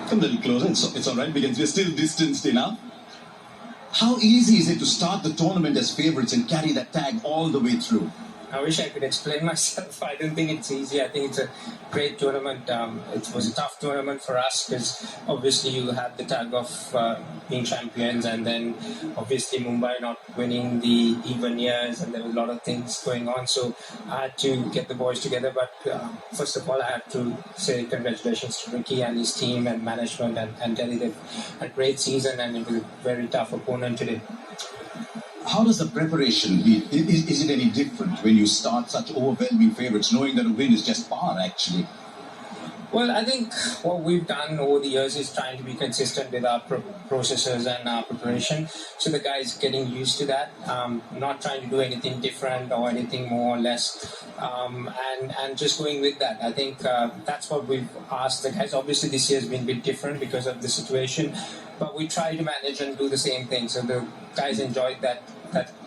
Come a little closer. It's all right. We're still distanced enough. How easy is it to start the tournament as favourites and carry that tag all the way through? I wish I could explain myself. I don't think it's easy. I think it's a great tournament. It was a tough tournament for us because obviously you had the tag of being champions, and then obviously Mumbai not winning the even years, and there were a lot of things going on. So I had to get the boys together. But first of all, I have to say congratulations to Ricky and his team and management and Delhi. They've had a great season, and it was a very tough opponent today. How does the preparation be? Is it any different when you start such overwhelming favourites, knowing that a win is just par, actually? Well, I think what we've done over the years is trying to be consistent with our processes and our preparation. So the guys getting used to that, not trying to do anything different or anything more or less, and just going with that. I think that's what we've asked the guys. Obviously, this year has been a bit different because of the situation, but we try to manage and do the same thing. So the guys enjoyed that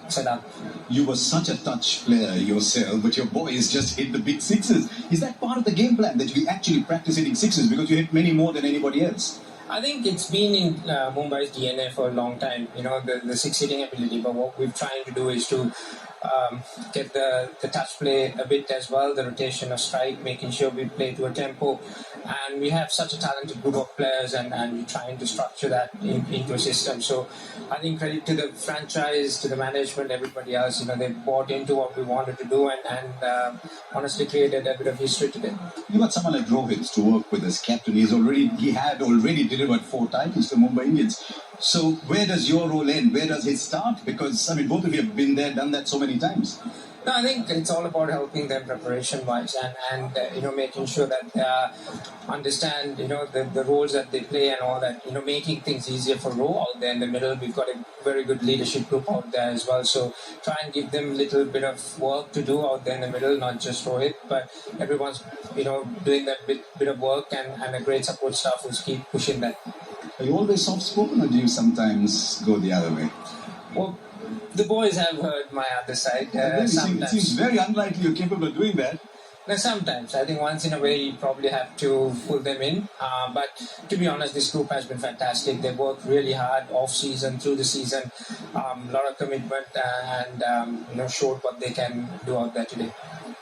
setup. You were such a touch player yourself, but your boys just hit the big sixes. Is that part of the game plan, that we actually practice hitting sixes because you hit many more than anybody else? I think it's been in Mumbai's DNA for a long time, the six hitting ability. But what we're trying to do is to get the touch play a bit as well, the rotation of strike, making sure we play to a tempo. And we have such a talented group of players, and we're trying to structure that into a system. So I think credit to the franchise, to the management, everybody else. They bought into what we wanted to do and honestly created a bit of history today. You got someone like Rohit to work with as captain. He had already delivered 4 titles to Mumbai Indians. So where does your role end? Where does his start? Because, both of you have been there, done that so many times. No, I think it's all about helping them preparation-wise and making sure that they understand, the roles that they play and all that, making things easier for Ro out there in the middle. We've got a very good leadership group out there as well. So try and give them a little bit of work to do out there in the middle, not just Rohit, but everyone's, doing that bit of work and a great support staff who's keep pushing that. Are you always soft-spoken, or do you sometimes go the other way? Well, the boys have heard my other side. Sometimes. It seems very unlikely you're capable of doing that. No, sometimes. I think once in a way you probably have to pull them in. But to be honest, this group has been fantastic. They worked really hard off-season, through the season. A lot of commitment and showed what they can do out there today.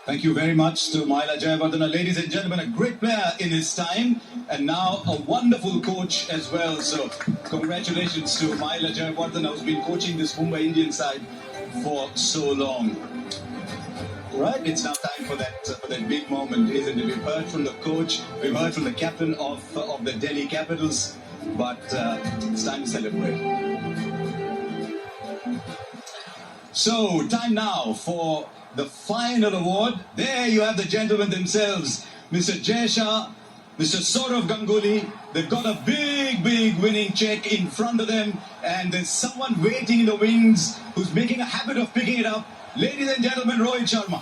Thank you very much to Mahela Jayawardene. Ladies and gentlemen, a great player in his time and now a wonderful coach as well. So congratulations to Mahela Jayawardene, who's been coaching this Mumbai Indian side for so long. Right, it's now time for that big moment, isn't it? We've heard from the coach, we've heard from the captain of the Delhi Capitals, but it's time to celebrate. So, time now for the final award. There you have the gentlemen themselves, Mr. Jaisha, Mr. Saurav Ganguly. They've got a big winning check in front of them, and there's someone waiting in the wings who's making a habit of picking it up. Ladies and gentlemen, Rohit Sharma.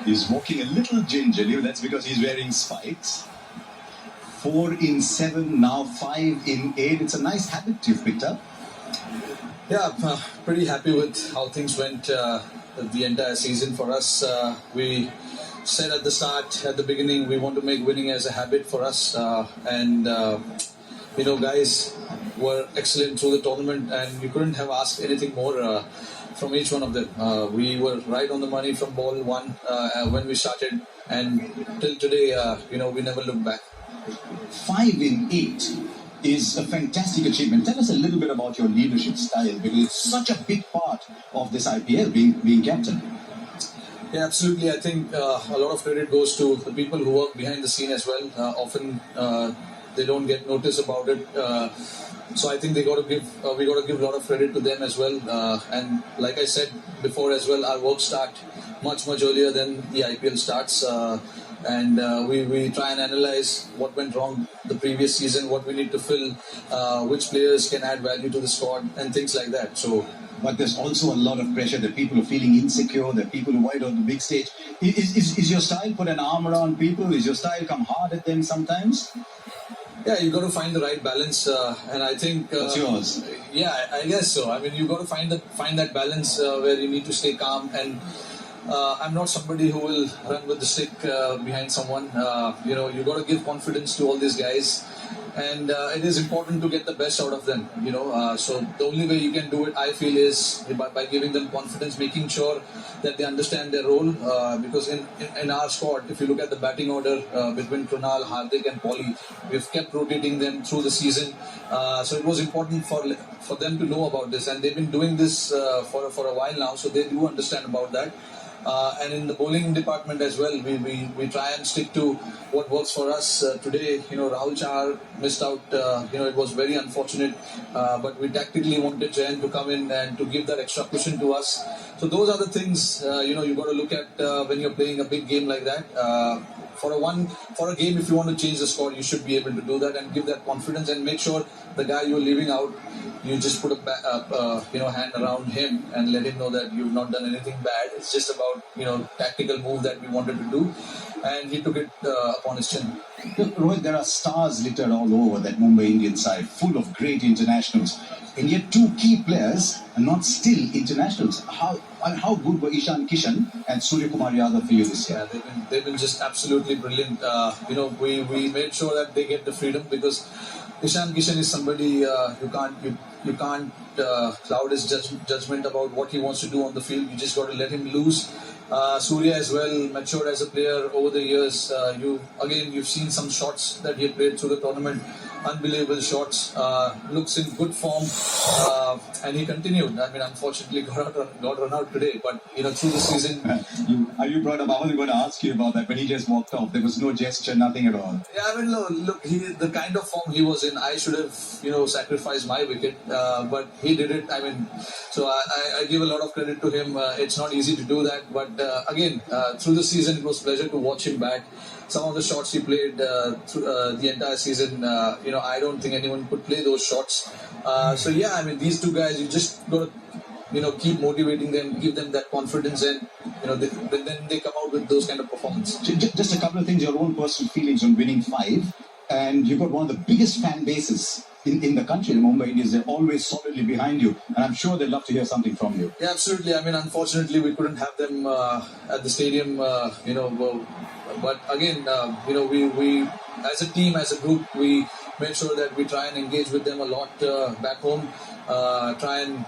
He's walking a little gingerly, but that's because he's wearing spikes. 4 in 7, now 5 in 8. It's a nice habit you've picked up. Yeah, pretty happy with how things went the entire season for us. We said at the beginning, we want to make winning as a habit for us. Guys were excellent through the tournament, and we couldn't have asked anything more from each one of them. We were right on the money from ball 1 when we started, and till today, we never looked back. 5 in 8 is a fantastic achievement. Tell us a little bit about your leadership style, because it's such a big part of this IPL, being captain. Yeah, absolutely. I think a lot of credit goes to the people who work behind the scene as well. Often they don't get notice about it. So I think we got to give a lot of credit to them as well. And like I said before as well, our work starts much earlier than the IPL starts. And we try and analyze what went wrong the previous season, what we need to fill, which players can add value to the squad, and things like that. So but there's also a lot of pressure. That people are feeling insecure. That people who wide on the big stage. Is your style put an arm around people? Is your style come hard at them sometimes? Yeah, you got to find the right balance, and I think What's yours? Yeah, I guess so. I mean, you got to find that balance where you need to stay calm. And I'm not somebody who will run with the stick behind someone. You got to give confidence to all these guys, and it is important to get the best out of them. So the only way you can do it, I feel, is by giving them confidence, making sure that they understand their role. Because in our squad, if you look at the batting order between Krunal, Hardik, and Paulie, we've kept rotating them through the season. So it was important for them to know about this, and they've been doing this for a while now, so they do understand about that. And in the bowling department as well, we try and stick to what works for us. Today, Rahul Chahar missed out. It was very unfortunate, but we tactically wanted Jayan to come in and to give that extra cushion to us. So those are the things you got to look at when you're playing a big game like that. For a game, if you want to change the score, you should be able to do that and give that confidence and make sure the guy you're leaving out, you just put a hand around him and let him know that you've not done anything bad. It's just about tactical move that we wanted to do, and he took it upon his chin. Rohit, there are stars littered all over that Mumbai Indians side, full of great internationals, and yet two key players are not still internationals. How good were Ishan Kishan and Surya Kumar Yadav for you this year? Yeah, they've been just absolutely brilliant. We made sure that they get the freedom, because Ishan Kishan is somebody you can't cloud his judgment about what he wants to do on the field. You just got to let him loose. Surya as well matured as a player over the years. You've seen some shots that he played through the tournament. Unbelievable shots. Looks in good form, and he continued. I mean, unfortunately, got run out today. But through the season, you brought up. I wasn't going to ask you about that, but he just walked off. There was no gesture, nothing at all. Yeah, I mean, look, the kind of form he was in, I should have sacrificed my wicket, but he did it. I mean, so I give a lot of credit to him. It's not easy to do that, but again, through the season, it was a pleasure to watch him back. Some of the shots he played through the entire season, I don't think anyone could play those shots. So yeah, I mean, these two guys, you just got to, keep motivating them, give them that confidence, and then they come out with those kind of performance. Just a couple of things, your own personal feelings on winning 5, and you've got one of the biggest fan bases in the country, the Mumbai Indians. They're always solidly behind you, and I'm sure they'd love to hear something from you. Yeah, absolutely. I mean, unfortunately, we couldn't have them at the stadium, but again, we as a team, as a group, we made sure that we try and engage with them a lot back home, try and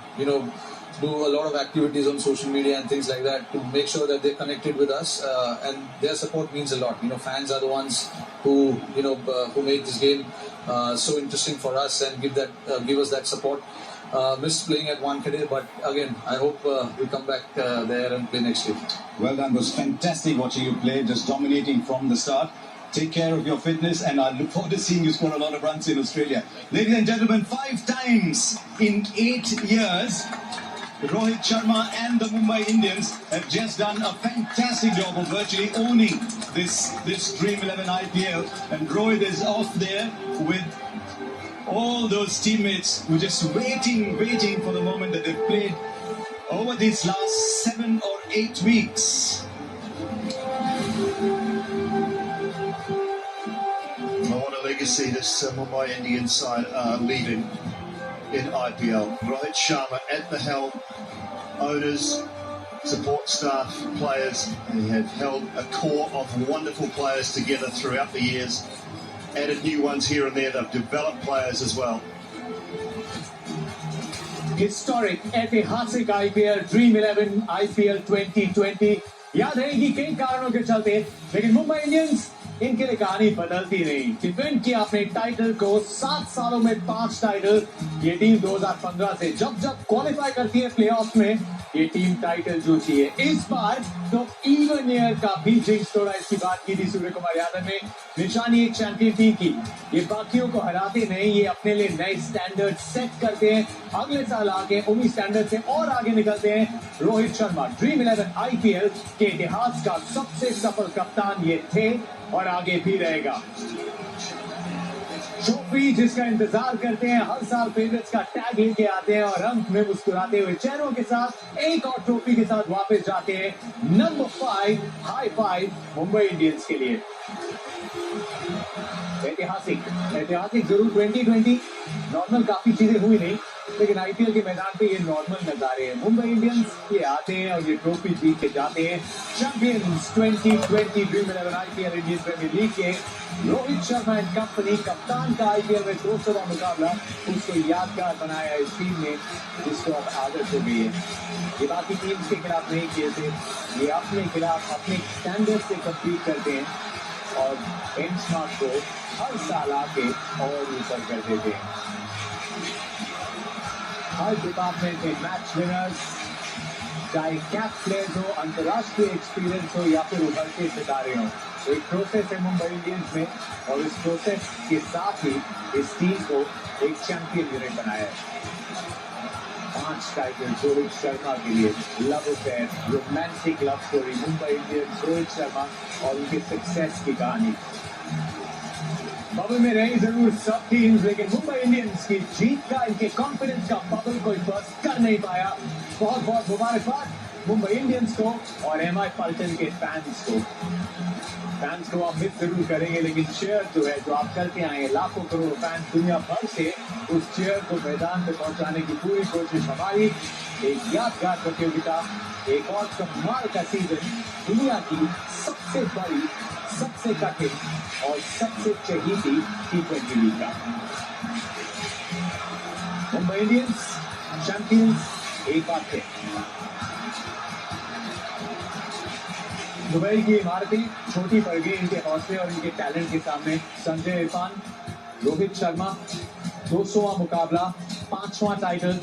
do a lot of activities on social media and things like that to make sure that they're connected with us, and their support means a lot. Fans are the ones who make this game so interesting for us and give us that support. Missed playing at Wankhede, but again, I hope we come back there and play next year. Well done. It was fantastic watching you play, just dominating from the start. Take care of your fitness, and I look forward to seeing you score a lot of runs in Australia. Ladies and gentlemen, 5 times in 8 years, Rohit Sharma and the Mumbai Indians have just done a fantastic job of virtually owning this Dream 11 IPL, and Rohit is off there with all those teammates who are just waiting for the moment that they've played over these last 7 or 8 weeks. What a legacy this Mumbai Indians side are leaving in IPL. Rohit Sharma at the helm, owners, support staff, players. They have held a core of wonderful players together throughout the years. Added new ones here and there. They've developed players as well. Historic, ऐतिहासिक IPL Dream 11 IPL 2020 याद रहेगी कई कारणों के चलते, लेकिन Mumbai Indians इनके लिए कहानी बदलती नहीं। डिफेंड किया अपने टाइटल को, 7 सालों में 5 टाइटल। ये टीम 2015 से जब क्वालिफाई करती है प्लेऑफ में, ये टीम टाइटल जीती है। इस बार तो इवन ईयर का भी जिंक्स तोड़ा। इसकी बात की थी सूर्य कुमार यादव ने। निशानी एक चैंपियन टीम की, ये बाकियों को हराते नहीं, ये अपने लिए नए स्टैंडर्ड सेट करते हैं। अगले साल आगे उन्हीं स्टैंडर्ड से और आगे निकलते हैं। रोहित शर्मा ड्रीम 11 IPL के इतिहास का सबसे सफल कप्तान ये थे और आगे भी रहेगा। ट्रॉफी जिसका इंतजार करते हैं, हर साल फेवरेट्स का टैग लेके आते हैं और अंत में मुस्कुराते हुए चेहरों के साथ एक और ट्रॉफी के साथ वापस जाते हैं। Number 5 high five Mumbai Indians के लिए। ऐतिहासिक जरूर 2020 नॉर्मल काफी चीजें हुई नहीं, लेकिन आईपीएल के मैदान पे ये नॉर्मल नजारे हैं। मुंबई इंडियंस ये आते हैं और ये ट्रॉफी जीत के जाते हैं। Champions 2020 dream 11 IPL Indian Premier League के रोहित शर्मा एंड कंपनी कप्तान का आईपीएल में 200वां मुकाबला उसको यादगार बनाया इस टीम ने, जिसको अब आदत हो गई है। ये बाकी टीम्स के खिलाफ नहीं खेलते, ये अपने खिलाफ अपने स्टैंडर्ड से कम्पीट करते हैं और बेंचमार्क को हर साल आके और ऊपर कर देते हैं। हर डिपार्टमेंट में मैच विनर्स, चाहे कैप प्लेयर्स हो, अंतर्राष्ट्रीय एक्सपीरियंस हो या फिर उभरते सितारे हो, एक प्रोसेस है मुंबई इंडियंस में और इस प्रोसेस के साथ ही इस टीम को एक चैंपियन यूनिट बनाया है। 5 टाइटल रोहित शर्मा के लिए, love affair, romantic love story, Mumbai Indians, Rohit Sharma और उनके सक्सेस की कहानी। बबल में रही जरूर सब टीम्स, लेकिन मुंबई इंडियंस की जीत का, इनके कॉन्फिडेंस का बबल कोई बर्स्ट कर नहीं पाया। बहुत बहुत मुबारकबाद मुंबई इंडियंस को और एमआई पल्टन के फैंस को। फैंस को आप मिस जरूर करेंगे, लेकिन चेयर जो है, जो आप करते आए हैं, लाखों करोड़ों फैंस दुनिया भर से, उस चेयर को मैदान पे पहुंचाने की पूरी कोशिश हमारी। एक यादगार प्रतियोगिता, एक और कमाल का सीजन, दुनिया की सबसे बड़ी, सबसे कठिन और सबसे चहेती T20 लीग का। मुंबई इंडियंस चैंपियंस एक बार थे। दुबई की इमारतें छोटी पड़ गई इनके हौसले और इनके टैलेंट के सामने। संजय इरफान, रोहित शर्मा, 200वां मुकाबला, 5वां टाइटल।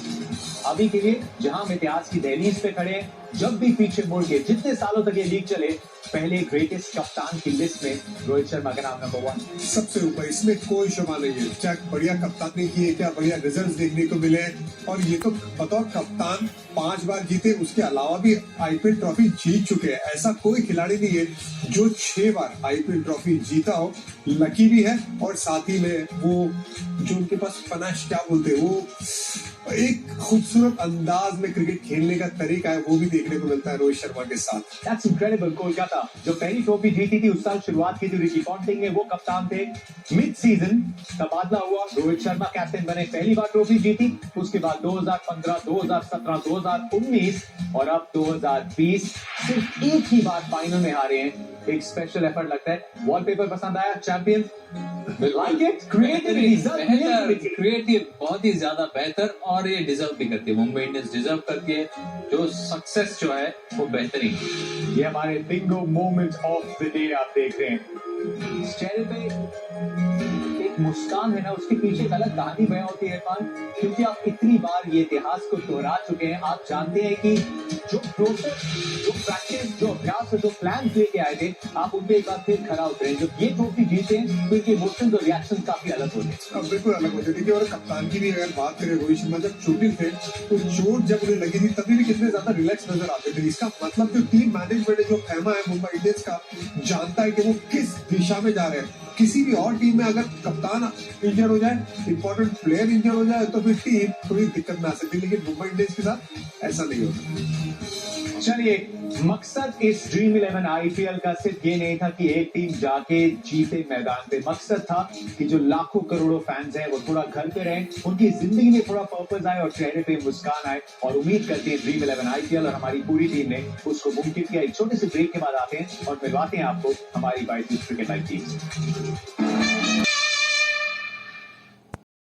अभी के लिए जहां हम इतिहास की दहलीज पे खड़े हैं, जब भी पीछे मुड़ के जितने सालों तक ये लीग चले, पहले ग्रेटेस्ट कप्तान की लिस्ट में रोहित शर्मा का नाम नंबर 1 सबसे ऊपर, इसमें कोई शुबा नहीं है। क्या बढ़िया कप्तानी की है, क्या बढ़िया रिजल्ट्स देखने को मिले, और ये तो बतौर कप्तान 5 बार जीते, उसके अलावा भी आईपीएल ट्रॉफी जीत चुके हैं। ऐसा कोई खिलाड़ी नहीं है जो 6 बार आईपीएल ट्रॉफी जीता हो। लकी भी है और साथ ही में वो जो उनके पास पनाश क्या बोलते हैं, वो एक खूबसूरत अंदाज में क्रिकेट खेलने का तरीका है, वो भी देखने को मिलता है रोहित शर्मा के साथ। That's incredible। कोलकाता जो पहली ट्रॉफी जीती थी उस साल शुरुआत की थी रिकी पॉन्टिंग ने, वो कप्तान थे। मिड सीजन तबादला हुआ, रोहित शर्मा कैप्टन बने, पहली बार ट्रॉफी जीती। उसके बाद 2015, 2017, 2019 और अब 2020 सिर्फ एक ही बार फाइनल में हारे हैं। एक स्पेशल एफर्ट लगता है। वॉलपेपर पसंद आया? चैंपियन लाइक इट, क्रिएटिव बहुत ही ज्यादा बेहतर, और ये डिजर्व भी करती है। मुंबई इंडियंस डिजर्व करती है जो सक्सेस जो है वो बेहतरीन। ये हमारे Bingo moment of the day आप देख रहे हैं। इस चेहरे पे एक मुस्कान है ना, उसके पीछे एक अलग कहानी बयां होती है इरफान, क्योंकि आप इतनी बार ये इतिहास को दोहरा चुके हैं। आप जानते हैं कि जो प्रोसेस, जो प्रैक्टिस, जो अभ्यास, जो प्लान लेके आए थे, आप उनपे एक बार फिर खरा उतरे। जब ये ट्रॉफी जीते हैं तो इनके इमोशंस और रिएक्शन काफी अलग होते हैं। अब बिल्कुल अलग होते थे। और कप्तान की भी अगर बात करें, रोहित शर्मा जब चोटिल थे तो चोट जब उन्हें लगी थी तभी भी कितने ज्यादा रिलैक्स नजर आते थे। इसका मतलब जो टीम मैनेजमेंट है, जो खेमा है मुंबई इंडियंस का, जानता है कि वो किस दिशा में जा रहे हैं। किसी भी और टीम में अगर कप्तान इंजर्ड हो जाए, इंपॉर्टेंट प्लेयर इंजर्ड हो जाए, तो फिर टीम थोड़ी दिक्कत में आ सकती है, लेकिन मुंबई इंडियंस के साथ ऐसा नहीं होता। चलिए, मकसद इस ड्रीम 11 आईपीएल का सिर्फ ये नहीं था कि एक टीम जाके जीते मैदान पे। मकसद था कि जो लाखों करोड़ों फैंस हैं वो थोड़ा घर पे रहें, उनकी जिंदगी में थोड़ा पर्पस आए और चेहरे पे मुस्कान आए। और उम्मीद करते हैं ड्रीम 11 आईपीएल और हमारी पूरी टीम ने उसको मुमकिन किया। एक छोटे से ब्रेक के बाद आते हैं और मिलवाते हैं आपको हमारी 22 क्रिकेट लाइव टीम।